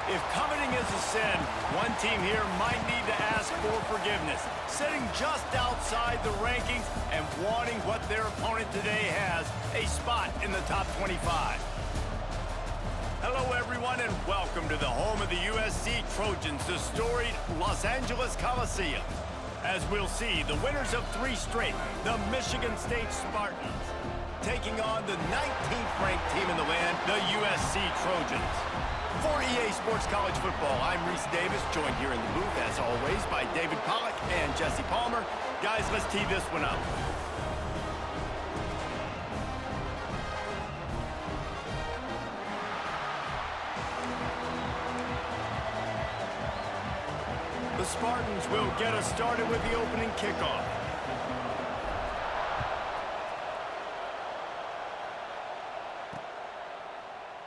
If coveting is a sin, one team here might need to ask for forgiveness, sitting just outside the rankings and wanting what their opponent today has, a spot in the top 25. Hello, everyone, and welcome to the home of the USC Trojans, the storied Los Angeles Coliseum. As we'll see, the winners of 3 straight, the Michigan State Spartans, taking on the 19th ranked team in the land, the USC Trojans. For EA Sports College Football, I'm Reese Davis, joined here in the booth, as always, by David Pollack and Jesse Palmer. Guys, let's tee this one up. The Spartans will get us started with the opening kickoff.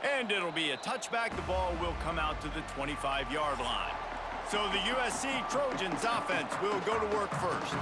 And it'll be a touchback. The ball will come out to the 25-yard line. So the USC Trojans offense will go to work first.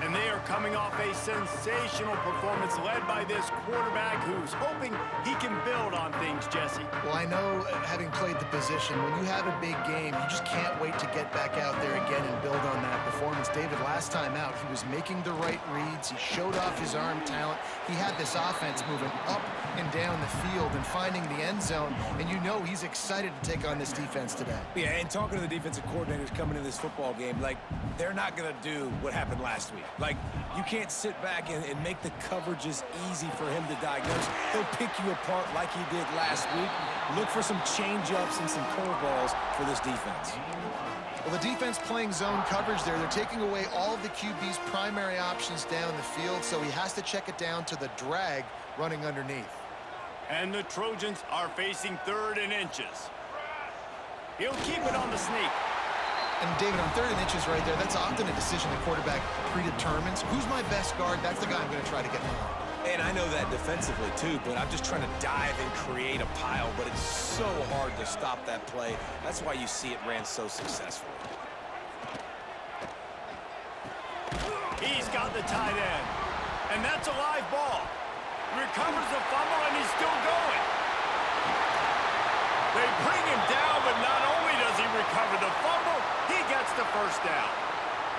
And they are coming off a sensational performance led by this quarterback who's hoping he can build on things, Jesse. Well, I know, having played the position, when you have a big game, you just can't wait to get back out there again and build on that performance. David, last time out, he was making the right reads. He showed off his arm talent. He had this offense moving up and down the field and finding the end zone. And you know he's excited to take on this defense today. Yeah, and talking to the defensive coordinators coming into this football game, like, they're not going to do what happened last week. Like, you can't sit back and make the coverages easy for him to diagnose. He'll pick you apart like he did last week. Look for some change-ups and some curveballs for this defense. Well, the defense playing zone coverage there. They're taking away all of the QB's primary options down the field, so he has to check it down to the drag running underneath. And the Trojans are facing 3rd and inches. He'll keep it on the sneak. And David, on 3rd and inches right there, that's often a decision the quarterback predetermines. Who's my best guard? That's the guy I'm going to try to get behind. And I know that defensively, too, but I'm just trying to dive and create a pile, but it's so hard to stop that play. That's why you see it ran so successfully. He's got the tight end. And that's a live ball. Recovers the fumble, and he's still going. They bring him down, but not only does he recover the fumble, he gets the first down.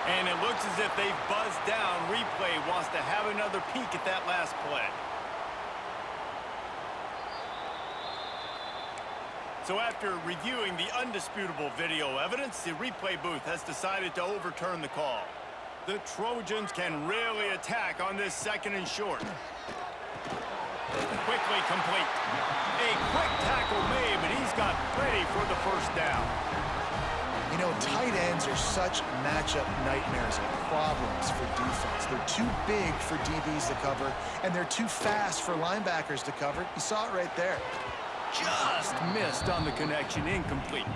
And it looks as if they've buzzed down. Replay wants to have another peek at that last play. So after reviewing the undisputable video evidence, the replay booth has decided to overturn the call. The Trojans can really attack on this 2nd and short. Quickly complete. A quick tackle made, but he's got plenty for the first down. You know, tight ends are such matchup nightmares and problems for defense. They're too big for DBs to cover, and they're too fast for linebackers to cover. You saw it right there. Just missed on the connection, incomplete.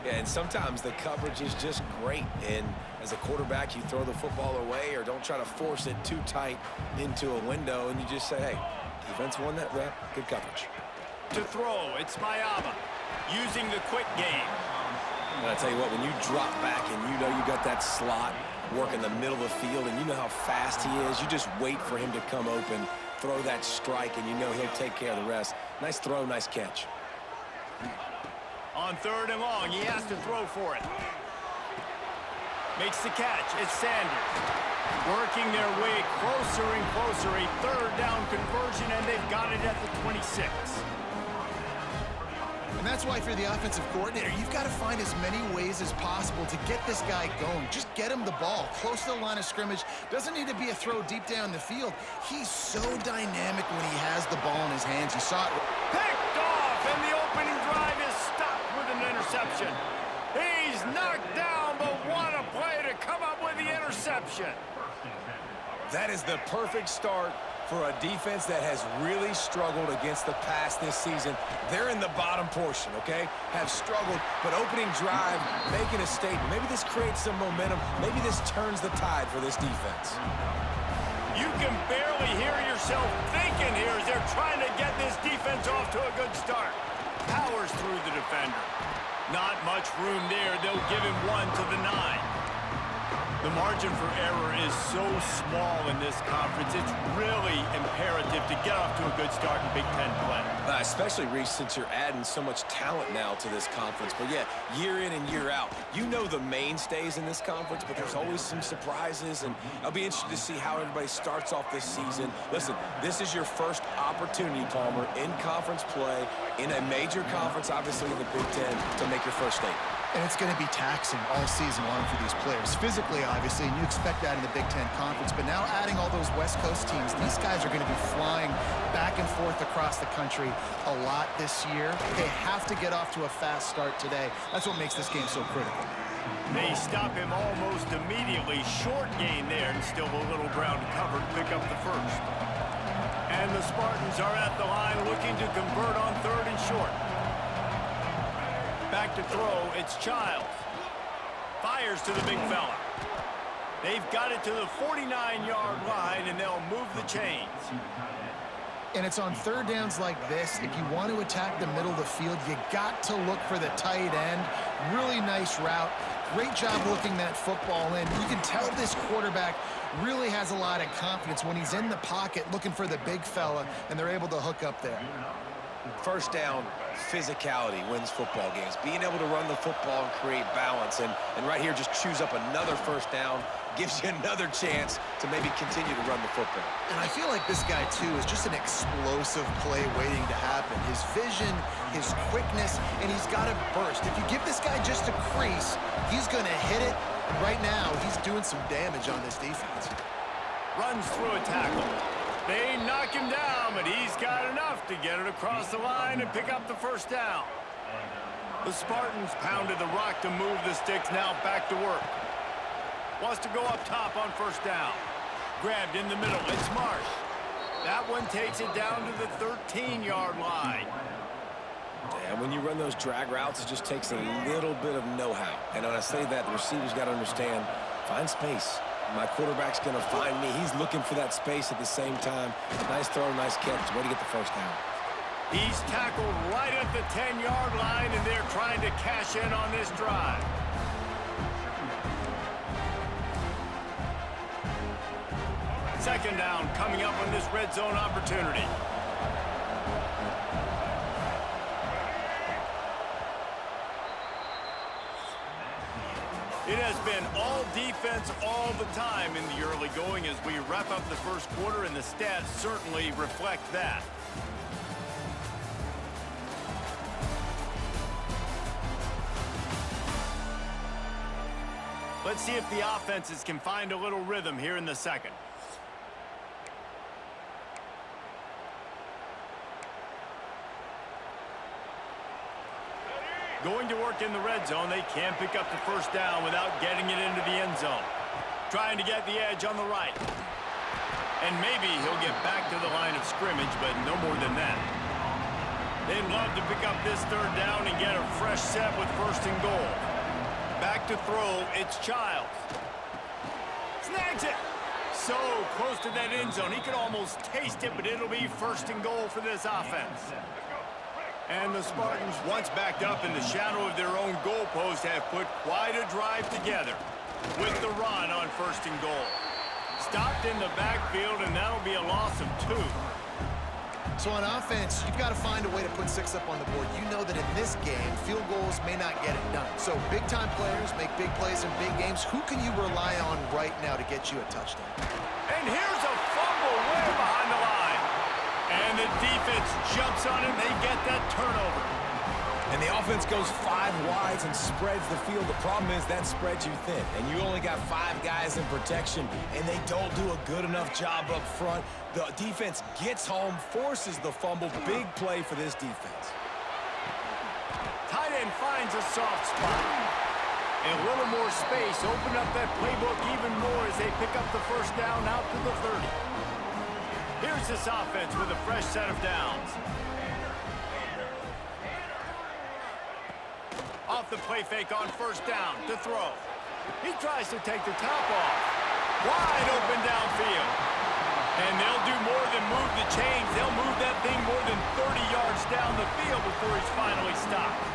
Yeah, and sometimes the coverage is just great. And as a quarterback, you throw the football away or don't try to force it too tight into a window, and you just say, hey, defense won that rep, good coverage. To throw, it's Mayaba, using the quick game. And I tell you what, when you drop back and you know you got that slot work in the middle of the field and you know how fast he is, you just wait for him to come open, throw that strike, and you know he'll take care of the rest. Nice throw, nice catch. On 3rd and long, he has to throw for it. Makes the catch. It's Sanders. Working their way closer and closer. A 3rd down conversion, and they've got it at the 26. And that's why if you're the offensive coordinator, you've got to find as many ways as possible to get this guy going. Just get him the ball close to the line of scrimmage. Doesn't need to be a throw deep down the field. He's so dynamic when he has the ball in his hands. You saw it. Picked off, and the opening drive is stopped with an interception. He's knocked down, but what a play to come up with the interception. That is the perfect start for a defense that has really struggled against the pass this season. They're in the bottom portion, okay? Have struggled, but opening drive, making a statement. Maybe this creates some momentum. Maybe this turns the tide for this defense. You can barely hear yourself thinking here as they're trying to get this defense off to a good start. Powers through the defender. Not much room there. They'll give him 1 to the 9. The margin for error is so small in this conference. It's really imperative to get off to a good start in Big Ten play. Especially, Reese, since you're adding so much talent now to this conference. But, yeah, year in and year out, you know the mainstays in this conference, but there's always some surprises, and I'll be interested to see how everybody starts off this season. Listen, this is your first opportunity, Palmer, in conference play, in a major conference, obviously in the Big Ten, to make your first statement. And it's going to be taxing all season long for these players. Physically, obviously, and you expect that in the Big Ten Conference. But now adding all those West Coast teams, these guys are going to be flying back and forth across the country a lot this year. They have to get off to a fast start today. That's what makes this game so critical. They stop him almost immediately. Short gain there, and still a little ground to cover to pick up the first. And the Spartans are at the line looking to convert on 3rd and short. Back to throw, it's Childs. Fires to the big fella. They've got it to the 49-yard line, and they'll move the chains. And it's on 3rd downs like this. If you want to attack the middle of the field, you got to look for the tight end. Really nice route. Great job looking that football in. You can tell this quarterback really has a lot of confidence when he's in the pocket looking for the big fella, and they're able to hook up there. First down, physicality wins football games. Being able to run the football and create balance. And right here, just choose up another first down, gives you another chance to maybe continue to run the football. And I feel like this guy, too, is just an explosive play waiting to happen. His vision, his quickness, and he's got a burst. If you give this guy just a crease, he's going to hit it. Right now, he's doing some damage on this defense. Runs through a tackle. They knock him down, but he's got enough to get it across the line and pick up the first down. The Spartans pounded the rock to move the sticks, now back to work. Wants to go up top on first down. Grabbed in the middle, it's Marsh. That one takes it down to the 13-yard line. And when you run those drag routes, it just takes a little bit of know-how. And when I say that, the receiver's got to understand, find space. My quarterback's going to find me. He's looking for that space at the same time. Nice throw, nice catch. Way to get the first down. He's tackled right at the 10-yard line, and they're trying to cash in on this drive. Second down coming up on this red zone opportunity. It has been all defense all the time in the early going as we wrap up the first quarter, and the stats certainly reflect that. Let's see if the offenses can find a little rhythm here in the second. Going to work in the red zone. They can pick up the first down without getting it into the end zone. Trying to get the edge on the right. And maybe he'll get back to the line of scrimmage, but no more than that. They'd love to pick up this third down and get a fresh set with first and goal. Back to throw, it's Childs. Snags it! So close to that end zone. He could almost taste it, but it'll be first and goal for this offense. And the Spartans, once backed up in the shadow of their own goalpost, have put quite a drive together with the run on first and goal. Stopped in the backfield, and that'll be a loss of 2. So on offense, you've got to find a way to put 6 up on the board. You know that in this game, field goals may not get it done. So big-time players make big plays in big games. Who can you rely on right now to get you a touchdown? And here's a fumble way behind the line. And the defense jumps on it, and they get that turnover. And the offense goes 5 wides and spreads the field. The problem is that spreads you thin, and you only got 5 guys in protection, and they don't do a good enough job up front. The defense gets home, forces the fumble. Big play for this defense. Tight end finds a soft spot. And a little more space. Open up that playbook even more as they pick up the first down out to the 30. Here's this offense with a fresh set of downs. Off the play fake on first down to throw. He tries to take the top off. Wide open downfield. And they'll do more than move the chains. They'll move that thing more than 30 yards down the field before he's finally stopped.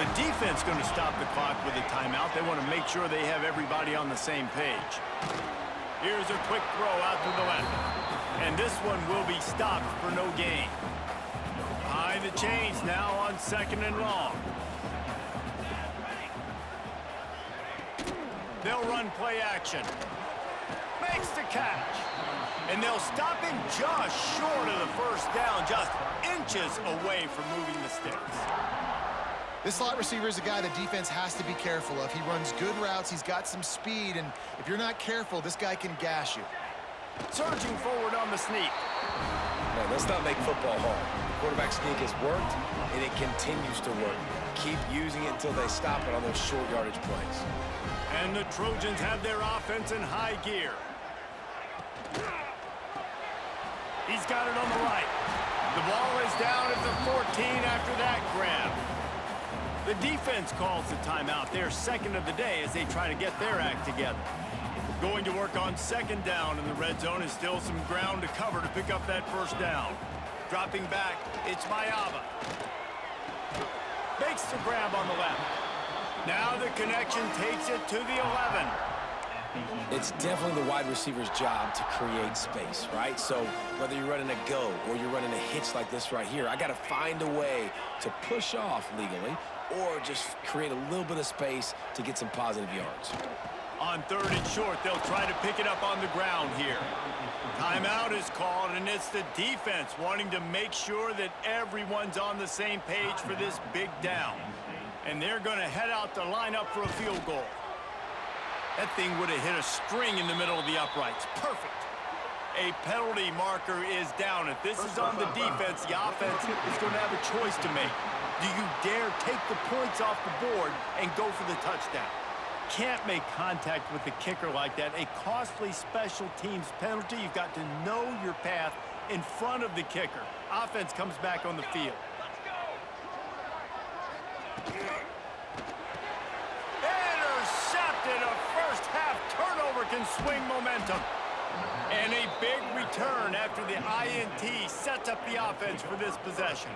The defense going to stop the clock with a timeout. They want to make sure they have everybody on the same page. Here's a quick throw out to the left. And this one will be stopped for no gain. Behind the chains now on second and long. They'll run play action. Makes the catch. And they'll stop him just short of the first down, just inches away from moving the sticks. This slot receiver is a guy the defense has to be careful of. He runs good routes. He's got some speed, and if you're not careful, this guy can gash you. Surging forward on the sneak. Man, let's not make football hard. The quarterback sneak has worked, and it continues to work. Keep using it until they stop it on those short yardage plays. And the Trojans have their offense in high gear. He's got it on the right. The ball is down at the 14 after that grab. The defense calls the timeout. They're second of the day as they try to get their act together. Going to work on second down in the red zone is still some ground to cover to pick up that first down. Dropping back, it's Mayava. Makes the grab on the left. Now the connection takes it to the 11. It's definitely the wide receiver's job to create space, right? So whether you're running a go or you're running a hitch like this right here, I got to find a way to push off legally or just create a little bit of space to get some positive yards. On third and short, they'll try to pick it up on the ground here. Timeout is called, and it's the defense wanting to make sure that everyone's on the same page for this big down. And they're going to head out to line up for a field goal. That thing would have hit a string in the middle of the uprights. Perfect. A penalty marker is down. If this is on the defense, the offense is going to have a choice to make. Do you dare take the points off the board and go for the touchdown? Can't make contact with the kicker like that. A costly special teams penalty. You've got to know your path in front of the kicker. Offense comes back on the field. Intercepted. A first half turnover can swing momentum. And a big return after the INT sets up the offense for this possession.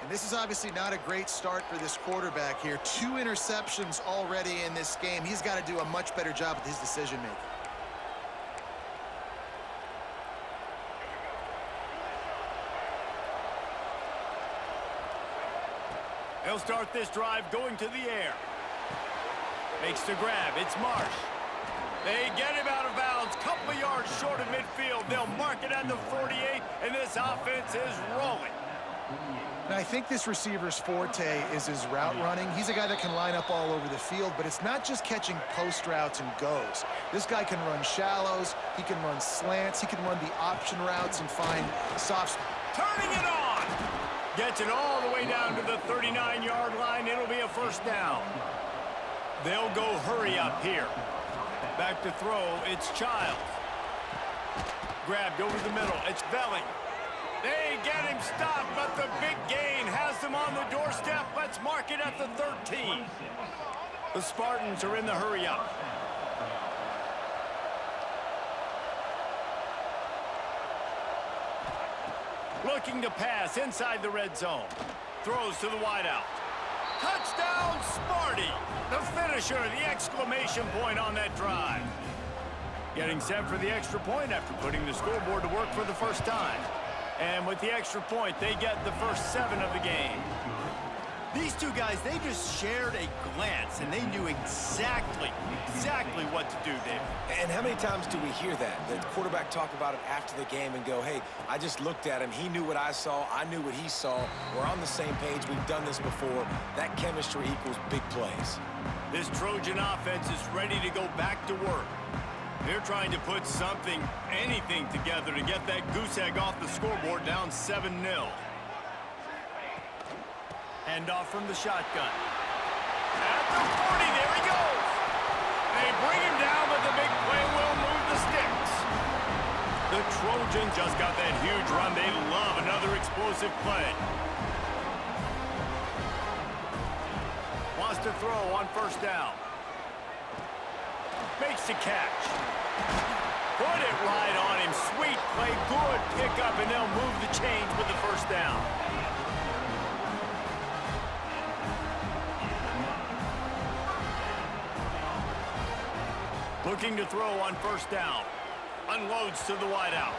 And this is obviously not a great start for this quarterback here. 2 interceptions already in this game. He's got to do a much better job with his decision-making. He'll start this drive going to the air. Makes the grab. It's Marsh. They get him out of bounds. Couple of yards short of midfield. They'll mark it at the 48, and this offense is rolling. And I think this receiver's forte is his route running. He's a guy that can line up all over the field, but it's not just catching post routes and goes. This guy can run shallows. He can run slants. He can run the option routes and find soft. Turning it on. Gets it all the way down to the 39-yard line. It'll be a first down. They'll go hurry up here. Back to throw, it's Childs. Grabbed over the middle, it's Velling. They get him stopped, but the big gain has them on the doorstep. Let's mark it at the 13. The Spartans are in the hurry up. Looking to pass inside the red zone. Throws to the wideout. Touchdown, Sparty! The finisher, the exclamation point on that drive. Getting set for the extra point after putting the scoreboard to work for the first time. And with the extra point, they get the first 7 of the game. These two guys, they just shared a glance, and they knew exactly what to do, David. And how many times do we hear that? The quarterback talk about it after the game and go, hey, I just looked at him. He knew what I saw. I knew what he saw. We're on the same page. We've done this before. That chemistry equals big plays. This Trojan offense is ready to go back to work. They're trying to put something, anything together to get that goose egg off the scoreboard down 7-0. Hand off from the shotgun. At the 40, there he goes. They bring him down, but the big play will move the sticks. The Trojans just got that huge run. They love another explosive play. Wants to throw on first down. Makes the catch. Put it right on him. Sweet play, good pickup, and they'll move the chains with the first down. Looking to throw on first down. Unloads to the wideout.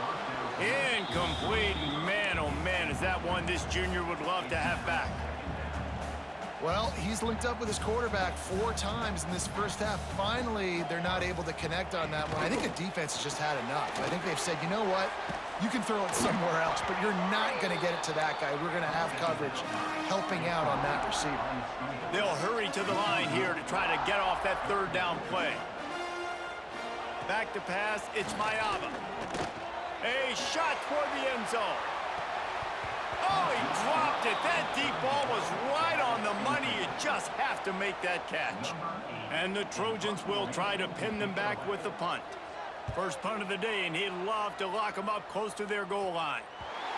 Incomplete. Man, oh man, is that one this junior would love to have back. Well, he's linked up with his quarterback 4 times in this first half. Finally, they're not able to connect on that one. I think the defense has just had enough. I think they've said, you know what? You can throw it somewhere else, but you're not going to get it to that guy. We're going to have coverage helping out on that receiver. They'll hurry to the line here to try to get off that third down play. Back to pass, it's Mayava. A shot toward the end zone. Oh, he dropped it. That deep ball was right on the money. You just have to make that catch. And the Trojans will try to pin them back with the punt. First punt of the day, and he'd love to lock them up close to their goal line.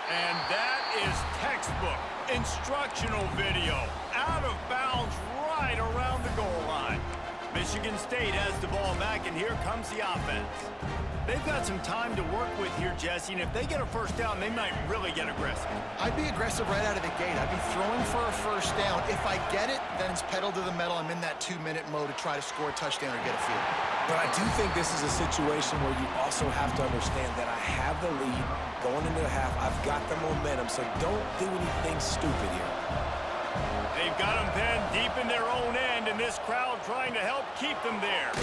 And that is textbook, instructional video. Out of bounds right around the goal line. Michigan State has the ball back, and here comes the offense. They've got some time to work with here, Jesse, and if they get a first down, they might really get aggressive. I'd be aggressive right out of the gate. I'd be throwing for a first down. If I get it, then it's pedal to the metal. I'm in that 2-minute mode to try to score a touchdown or get a field. But I do think this is a situation where you also have to understand that I have the lead going into the half. I've got the momentum, so don't do anything stupid here. They've got them pinned deep in their own end, and this crowd trying to help keep them there.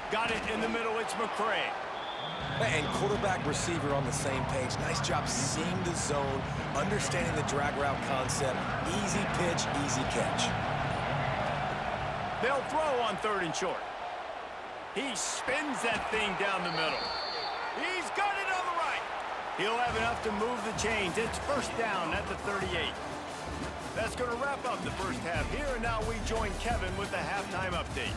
Got it in the middle, it's McCray. And quarterback receiver on the same page. Nice job seeing the zone, understanding the drag route concept. Easy pitch, easy catch. They'll throw on 3rd and short. He spins that thing down the middle. He's got it on the right. He'll have enough to move the chains. It's first down at the 38. That's going to wrap up the first half here, and now we join Kevin with the halftime update.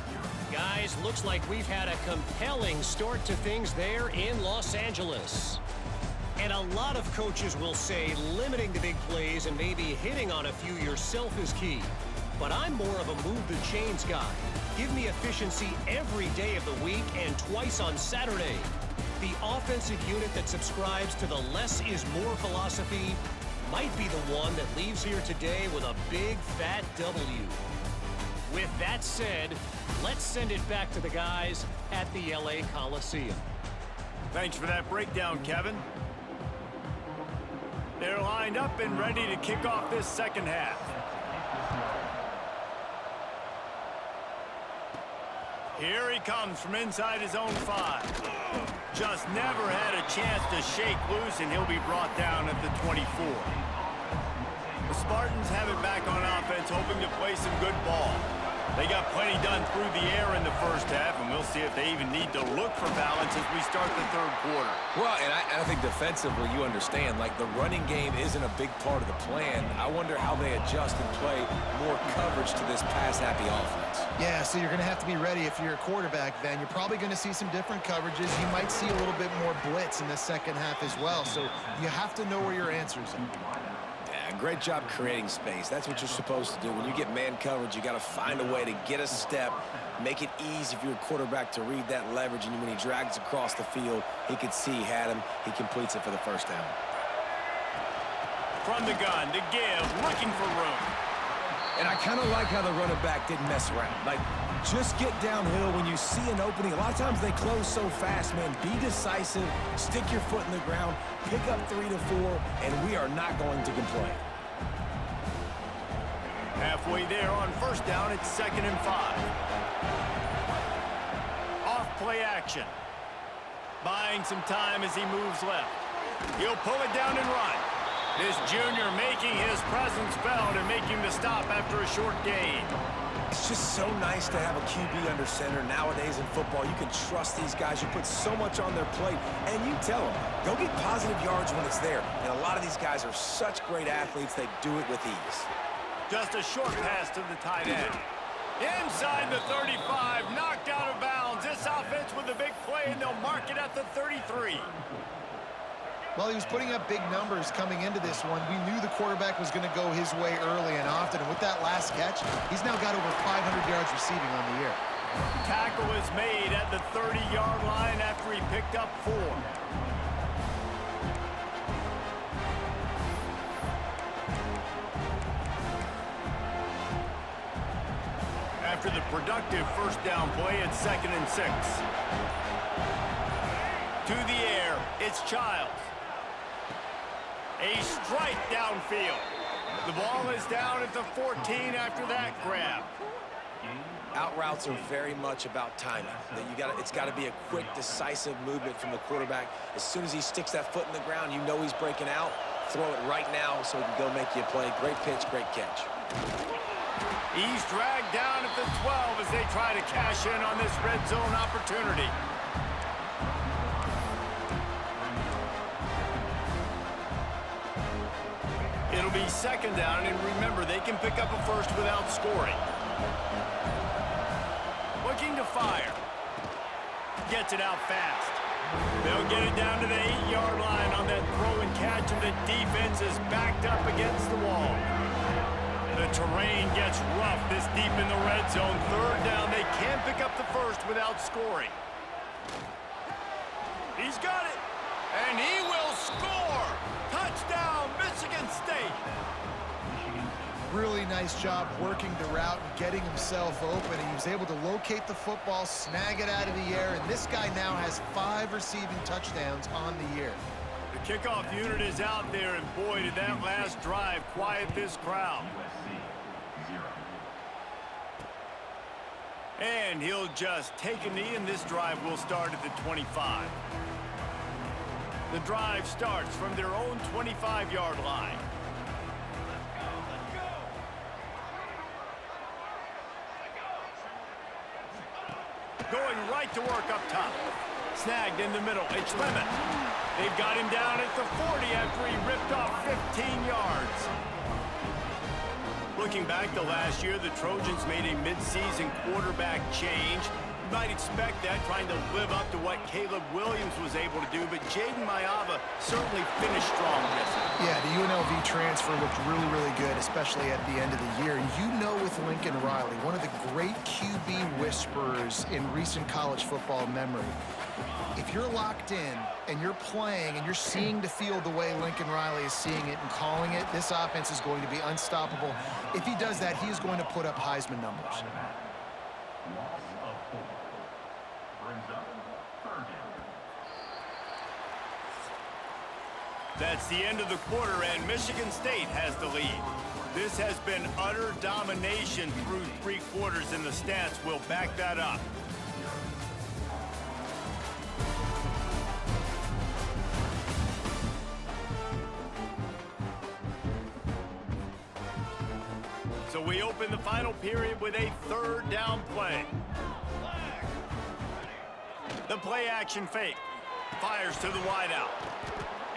Guys, looks like we've had a compelling start to things there in Los Angeles. And a lot of coaches will say limiting the big plays and maybe hitting on a few yourself is key. But I'm more of a move the chains guy. Give me efficiency every day of the week and twice on Saturday. The offensive unit that subscribes to the less is more philosophy might be the one that leaves here today with a big fat W. With that said, let's send it back to the guys at the LA Coliseum. Thanks for that breakdown, Kevin. They're lined up and ready to kick off this second half. Here he comes from inside his own 5. Just never had a chance to shake loose, and he'll be brought down at the 24. The Spartans have it back on offense, hoping to play some good ball. They got plenty done through the air in the first half, and we'll see if they even need to look for balance as we start the third quarter. Well, and I think defensively, you understand, like the running game isn't a big part of the plan. I wonder how they adjust and play more coverage to this pass-happy offense. Yeah, so you're going to have to be ready if you're a quarterback then. You're probably going to see some different coverages. You might see a little bit more blitz in the second half as well. So you have to know where your answers are. Great job creating space. That's what you're supposed to do. When you get man coverage, you got to find a way to get a step, make it easy for your quarterback to read that leverage, and when he drags across the field, he could see he had him. He completes it for the first down. From the gun to give, looking for room. And I kind of like how the running back didn't mess around. Like, just get downhill when you see an opening. A lot of times they close so fast, man. Be decisive, stick your foot in the ground, pick up 3 to 4, and we are not going to complain. Halfway there on first down, it's 2nd and 5. Off play action. Buying some time as he moves left. He'll pull it down and run. This junior making his presence felt and making the stop after a short gain. It's just so nice to have a QB under center. Nowadays in football, you can trust these guys. You put so much on their plate, and you tell them, go get positive yards when it's there. And a lot of these guys are such great athletes, they do it with ease. Just a short pass to the tight end. Inside the 35, knocked out of bounds. This offense with a big play, and they'll mark it at the 33. Well, he was putting up big numbers coming into this one. We knew the quarterback was going to go his way early and often. And with that last catch, he's now got over 500 yards receiving on the year. Tackle is made at the 30-yard line after he picked up 4. After the productive first down play, it's 2nd and 6. To the air, it's Childs. A strike downfield. The ball is down at the 14 after that grab. Out routes are very much about timing. It's got to be a quick, decisive movement from the quarterback. As soon as he sticks that foot in the ground, you know he's breaking out. Throw it right now so he can go make you a play. Great pitch, great catch. He's dragged down at the 12 as they try to cash in on this red zone opportunity. It'll be 2nd down, and remember, they can pick up a first without scoring. Looking to fire. Gets it out fast. They'll get it down to the 8-yard line on that throw and catch, and the defense is backed up against the wall. The terrain gets rough this deep in the red zone. 3rd down, they can't pick up the first without scoring. He's got it, and he will score. Touchdown, Michigan State. Really nice job working the route and getting himself open. And he was able to locate the football, snag it out of the air, and this guy now has 5 receiving touchdowns on the year. The kickoff unit is out there, and boy, did that last drive quiet this crowd. And he'll just take a knee, and this drive will start at the 25. The drive starts from their own 25-yard line. Going right to work up top. Snagged in the middle. It's Lemon. They've got him down at the 40 after he ripped off 15 yards. Looking back to last year, the Trojans made a midseason quarterback change. You might expect that, trying to live up to what Caleb Williams was able to do, but Jaden Mayava certainly finished strong this year. Yeah, the UNLV transfer looked really, really good, especially at the end of the year. And you know, with Lincoln Riley, one of the great QB whisperers in recent college football memory, if you're locked in and you're playing and you're seeing the field the way Lincoln Riley is seeing it and calling it, this offense is going to be unstoppable. If he does that, he is going to put up Heisman numbers. That's the end of the quarter, and Michigan State has the lead. This has been utter domination through 3 quarters, and the stats will back that up. So we open the final period with a third down play. The play action fake. Fires to the wideout.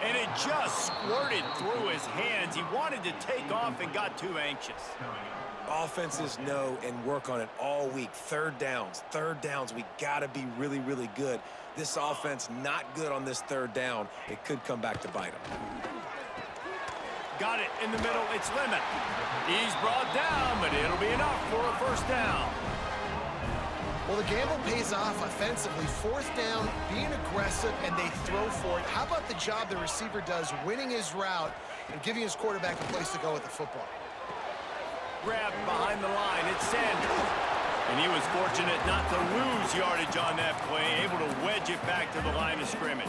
And it just squirted through his hands. He wanted to take off and got too anxious. Offenses know and work on it all week. Third downs. We got to be really, really good. This offense not good on this third down. It could come back to bite them. Got it in the middle. It's Lemon. He's brought down, but it'll be enough for a first down. Well, the gamble pays off offensively. Fourth down, being aggressive, and they throw for it. How about the job the receiver does winning his route and giving his quarterback a place to go with the football? Grabbed behind the line. It's Sanders. And he was fortunate not to lose yardage on that play, able to wedge it back to the line of scrimmage.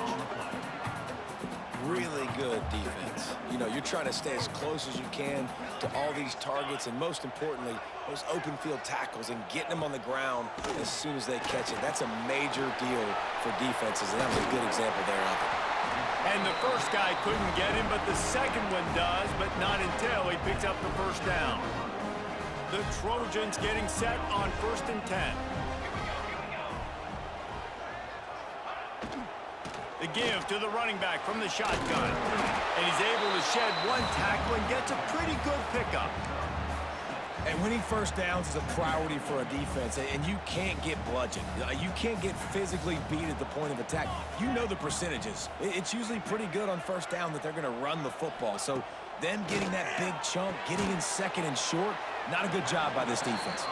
Really good defense. You know, you're trying to stay as close as you can to all these targets, and most importantly, those open field tackles and getting them on the ground as soon as they catch it. That's a major deal for defenses, and that was a good example there of it. And the first guy couldn't get him, but the second one does, but not until he picks up the first down. The Trojans getting set on 1st and 10. The give to the running back from the shotgun. And he's able to shed one tackle and gets a pretty good pickup. And winning first downs is a priority for a defense, and you can't get bludgeoned. You can't get physically beat at the point of attack. You know the percentages. It's usually pretty good on first down that they're going to run the football. So them getting that big chunk, getting in second and short, not a good job by this defense.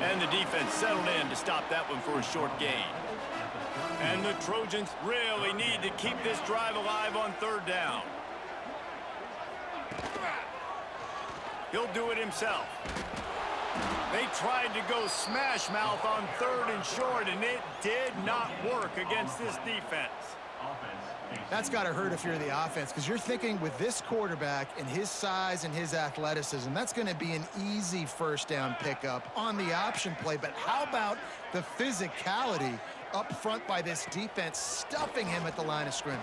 And the defense settled in to stop that one for a short gain. And the Trojans really need to keep this drive alive on third down. He'll do it himself. They tried to go smash mouth on 3rd and short, and it did not work against this defense. That's got to hurt if you're the offense, because you're thinking with this quarterback and his size and his athleticism, that's going to be an easy first down pickup on the option play. But how about the physicality up front by this defense, stuffing him at the line of scrimmage?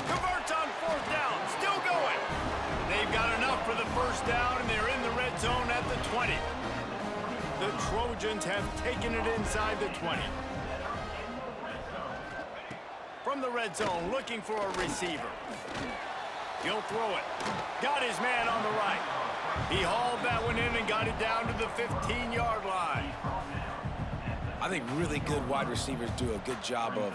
Converts on 4th down, still going. They've got enough for the first down, and they're in the red zone at the 20. The Trojans have taken it inside the 20. From the red zone, looking for a receiver. He'll throw it. Got his man on the right. He hauled that one in and got it down to the 15-yard line. I think really good wide receivers do a good job of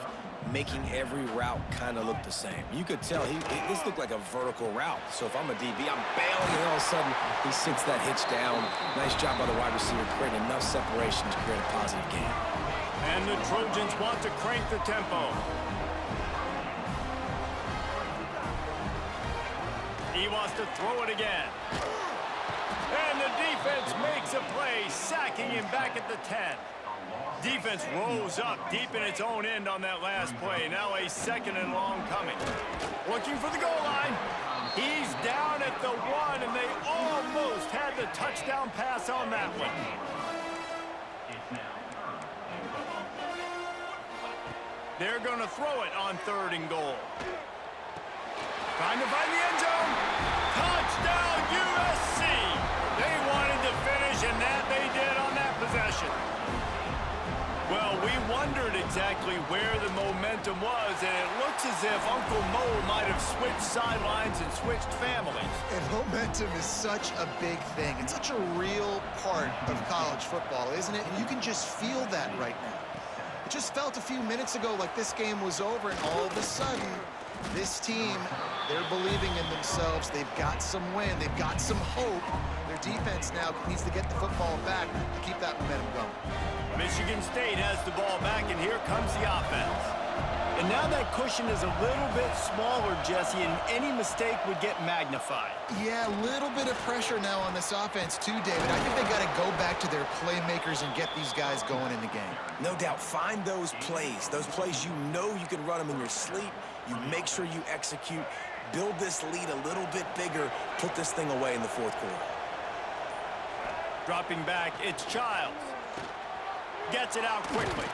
making every route kind of look the same. You could tell this looked like a vertical route. So if I'm a DB, I'm bailing, and all of a sudden he sits that hitch down. Nice job by the wide receiver, creating enough separation to create a positive gain. And the Trojans want to crank the tempo. He wants to throw it again. And the defense makes a play, sacking him back at the 10. Defense rose up deep in its own end on that last play. Now a 2nd and long coming. Looking for the goal line. He's down at the 1, and they almost had the touchdown pass on that one. They're going to throw it on 3rd and goal. Trying to find the end zone. Touchdown, USC. They wanted to finish, and that they did on that possession. Well, we wondered exactly where the momentum was, and it looks as if Uncle Mo might have switched sidelines and switched families. And momentum is such a big thing. It's such a real part of college football, isn't it? And you can just feel that right now. It just felt a few minutes ago like this game was over, and all of a sudden, this team, they're believing in themselves. They've got some wind. They've got some hope. Their defense now needs to get the football back to keep that momentum going. Michigan State has the ball back, and here comes the offense. And now that cushion is a little bit smaller, Jesse, and any mistake would get magnified. Yeah, a little bit of pressure now on this offense too, David. I think they got to go back to their playmakers and get these guys going in the game. No doubt. Find those plays you know you can run them in your sleep. You make sure you execute. Build this lead a little bit bigger. Put this thing away in the 4th quarter. Dropping back, it's Childs. Gets it out quickly.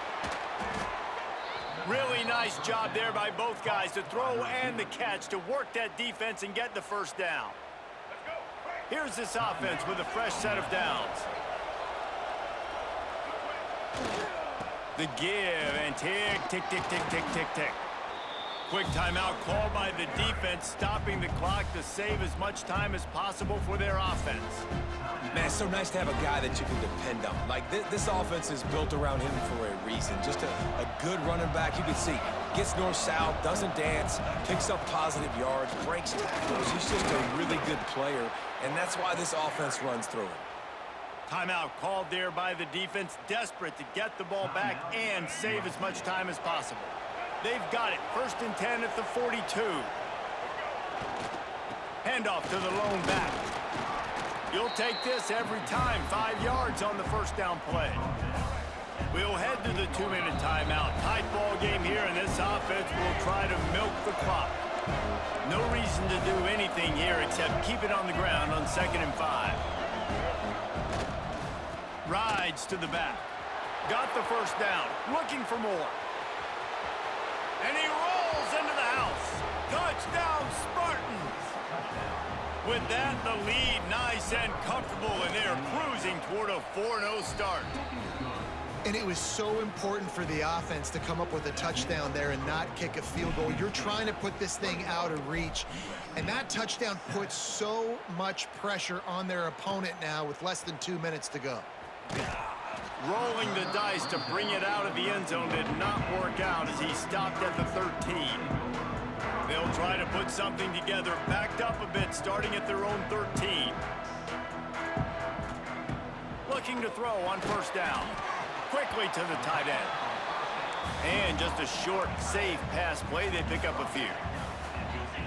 Really nice job there by both guys to throw and the catch to work that defense and get the first down. Here's this offense with a fresh set of downs. The give and tick, tick, tick, tick, tick, tick, tick. Quick timeout called by the defense, stopping the clock to save as much time as possible for their offense. Man, it's so nice to have a guy that you can depend on. Like, this offense is built around him for a reason. Just a good running back. You can see, gets north-south, doesn't dance, picks up positive yards, breaks tackles. He's just a really good player, and that's why this offense runs through him. Timeout called there by the defense, desperate to get the ball back and save as much time as possible. They've got it. 1st and 10 at the 42. Handoff to the lone back. You'll take this every time. 5 yards on the first down play. We'll head to the 2-minute timeout. Tight ball game here, and this offense will try to milk the clock. No reason to do anything here except keep it on the ground on 2nd and 5. Rides to the back. Got the first down. Looking for more. And he rolls into the house. Touchdown, Spartans. With that, the lead nice and comfortable, and they're cruising toward a 4-0 start. And it was so important for the offense to come up with a touchdown there and not kick a field goal. You're trying to put this thing out of reach, and that touchdown puts so much pressure on their opponent now with less than 2 minutes to go. Rolling the dice to bring it out of the end zone did not work out as he stopped at the 13. They'll try to put something together, backed up a bit, starting at their own 13. Looking to throw on 1st down. Quickly to the tight end. And just a short, safe pass play. They pick up a few.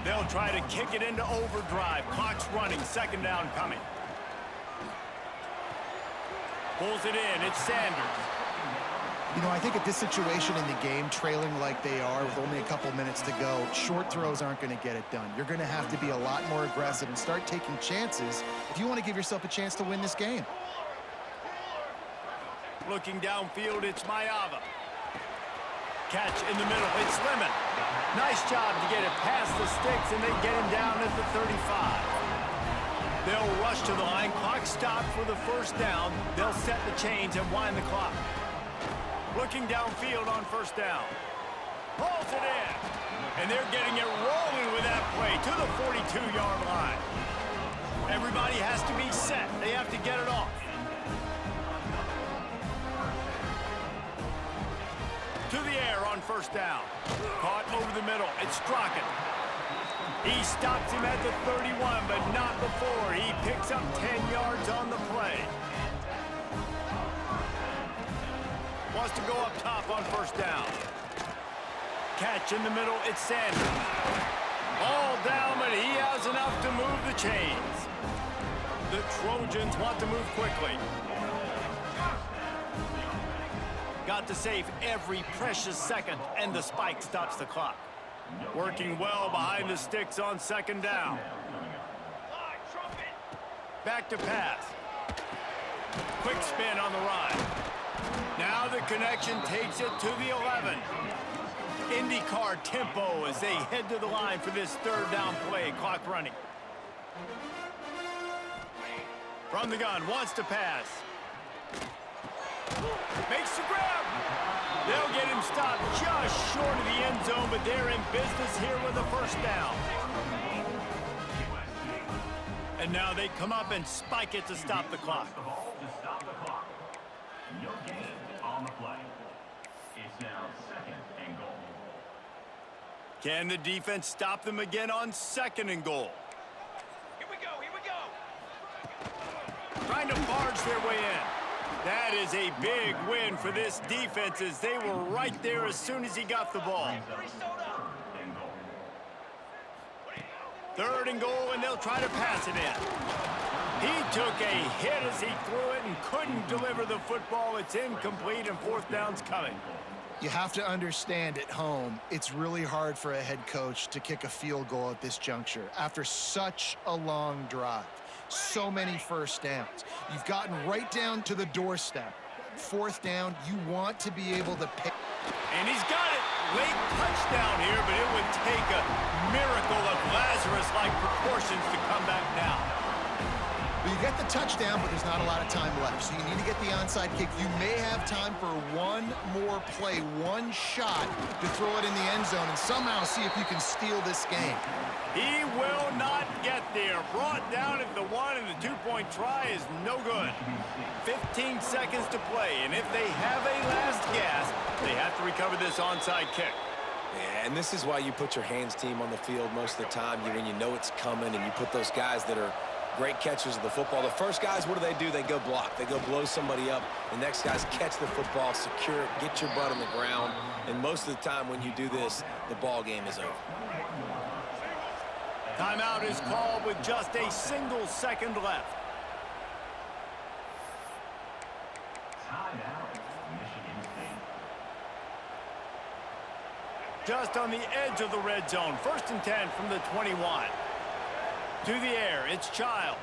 They'll try to kick it into overdrive. Clock's running. 2nd down coming. Pulls it in. It's Sanders. You know, I think at this situation in the game, trailing like they are with only a couple minutes to go, short throws aren't going to get it done. You're going to have to be a lot more aggressive and start taking chances if you want to give yourself a chance to win this game. Looking downfield, it's Mayava. Catch in the middle. It's Lemon. Nice job to get it past the sticks, and they get him down at the 35. They'll rush to the line. Clock stopped for the 1st down. They'll set the chains and wind the clock. Looking downfield on 1st down. Pulls it in. And they're getting it rolling with that play to the 42-yard line. Everybody has to be set. They have to get it off. To the air on 1st down. Caught over the middle. It's Strachan. He stops him at the 31, but not before. He picks up 10 yards on the play. Wants to go up top on 1st down. Catch in the middle, it's Sanders. All down, but he has enough to move the chains. The Trojans want to move quickly. Got to save every precious second, and the spike stops the clock. Working well behind the sticks on 2nd down. Back to pass. Quick spin on the run. Now the connection takes it to the 11. IndyCar tempo as they head to the line for this 3rd down play. Clock running. From the gun, wants to pass. Makes the grab. They'll get him stopped just short of the end zone, but they're in business here with a 1st down. And now they come up and spike it to stop the clock. No gain on the play. It's now 2nd and goal. Can the defense stop them again on 2nd and goal? Here we go, here we go. Trying to barge their way in. That is a big win for this defense as they were right there as soon as he got the ball. 3rd and goal, and they'll try to pass it in. He took a hit as he threw it and couldn't deliver the football. It's incomplete, and 4th down's coming. You have to understand at home, it's really hard for a head coach to kick a field goal at this juncture after such a long drive. So many 1st downs. You've gotten right down to the doorstep. 4th down, you want to be able to pick. And he's got it. Late touchdown here, but it would take a miracle of Lazarus-like proportions to come back now. But you get the touchdown, but there's not a lot of time left. So you need to get the onside kick. You may have time for one more play, one shot to throw it in the end zone and somehow see if you can steal this game. He will not get there. Brought down at the 1, and the 2-point try is no good. 15 seconds to play, and if they have a last gasp, they have to recover this onside kick. Yeah, and this is why you put your hands team on the field most of the time. When you know it's coming, and you put those guys that are great catchers of the football. The first guys, what do? They go block. They go blow somebody up. The next guys catch the football, secure it, get your butt on the ground. And most of the time when you do this, the ball game is over. Timeout is called with just a single second left. Tied out, Michigan State. Just on the edge of the red zone. 1st and 10 from the 21. To the air, it's Childs.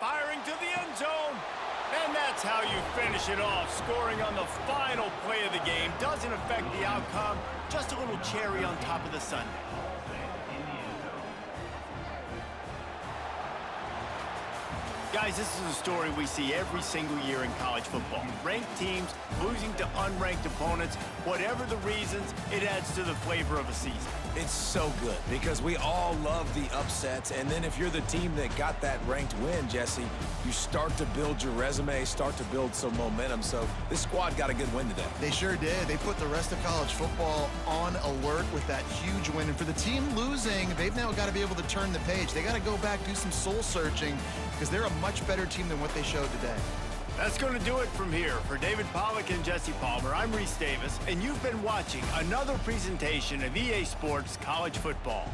Firing to the end zone. And that's how you finish it off. Scoring on the final play of the game doesn't affect the outcome. Just a little cherry on top of the sundae. Guys, this is a story we see every single year in college football. Ranked teams losing to unranked opponents. Whatever the reasons, it adds to the flavor of a season. It's so good because we all love the upsets, and then if you're the team that got that ranked win, Jesse, you start to build your resume, start to build some momentum. So this squad got a good win today. They sure did. They put the rest of college football on alert with that huge win. And for the team losing, they've now got to be able to turn the page. They got to go back, do some soul searching, because they're a much better team than what they showed today. That's going to do it from here. For David Pollack and Jesse Palmer, I'm Reese Davis, and you've been watching another presentation of EA Sports College Football.